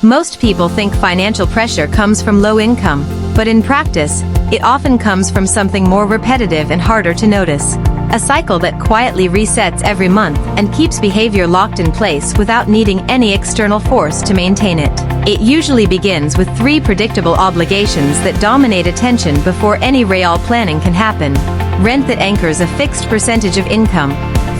Most people think financial pressure comes from low income, but in practice, it often comes from something more repetitive and harder to notice. A cycle that quietly resets every month and keeps behavior locked in place without needing any external force to maintain it. It usually begins with 3 predictable obligations that dominate attention before any real planning can happen. Rent that anchors a fixed percentage of income,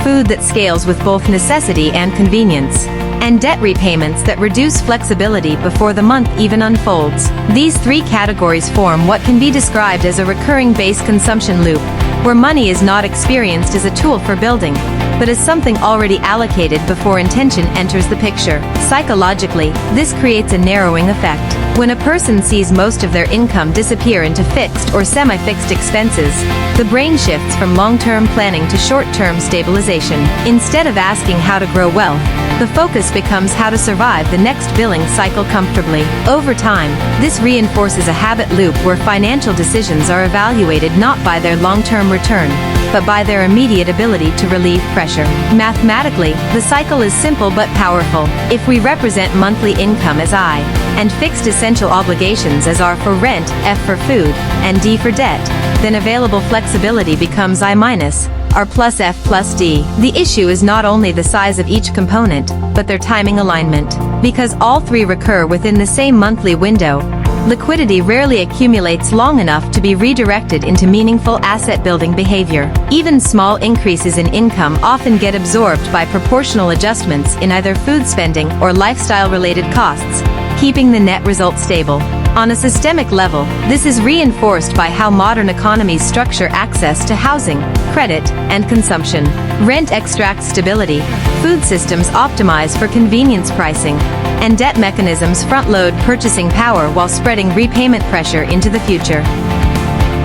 food that scales with both necessity and convenience, and debt repayments that reduce flexibility before the month even unfolds. These 3 categories form what can be described as a recurring base consumption loop, where money is not experienced as a tool for building, but as something already allocated before intention enters the picture. Psychologically, this creates a narrowing effect. When a person sees most of their income disappear into fixed or semi-fixed expenses, the brain shifts from long-term planning to short-term stabilization. Instead of asking how to grow wealth, the focus becomes how to survive the next billing cycle comfortably. Over time, this reinforces a habit loop where financial decisions are evaluated not by their long-term return, but by their immediate ability to relieve pressure. Mathematically, the cycle is simple but powerful. If we represent monthly income as I, and fixed essential obligations as R for rent, F for food, and D for debt, then available flexibility becomes I minus R plus F plus D. The issue is not only the size of each component, but their timing alignment. Because all 3 recur within the same monthly window, liquidity rarely accumulates long enough to be redirected into meaningful asset-building behavior. Even small increases in income often get absorbed by proportional adjustments in either food spending or lifestyle-related costs, keeping the net result stable. On a systemic level, this is reinforced by how modern economies structure access to housing, credit, and consumption. Rent extracts stability, food systems optimize for convenience pricing, and debt mechanisms front-load purchasing power while spreading repayment pressure into the future.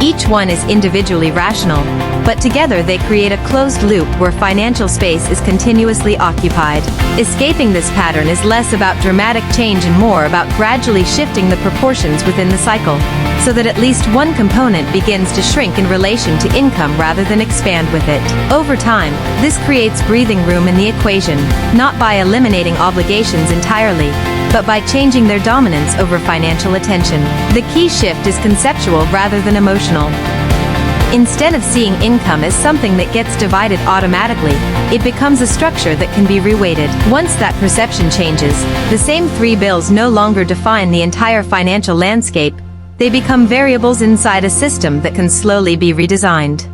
Each one is individually rational, but together they create a closed loop where financial space is continuously occupied. Escaping this pattern is less about dramatic change and more about gradually shifting the proportions within the cycle, so that at least one component begins to shrink in relation to income rather than expand with it. Over time, this creates breathing room in the equation, not by eliminating obligations entirely, but by changing their dominance over financial attention. The key shift is conceptual rather than emotional. Instead of seeing income as something that gets divided automatically, it becomes a structure that can be reweighted. Once that perception changes, the same 3 bills no longer define the entire financial landscape. They become variables inside a system that can slowly be redesigned.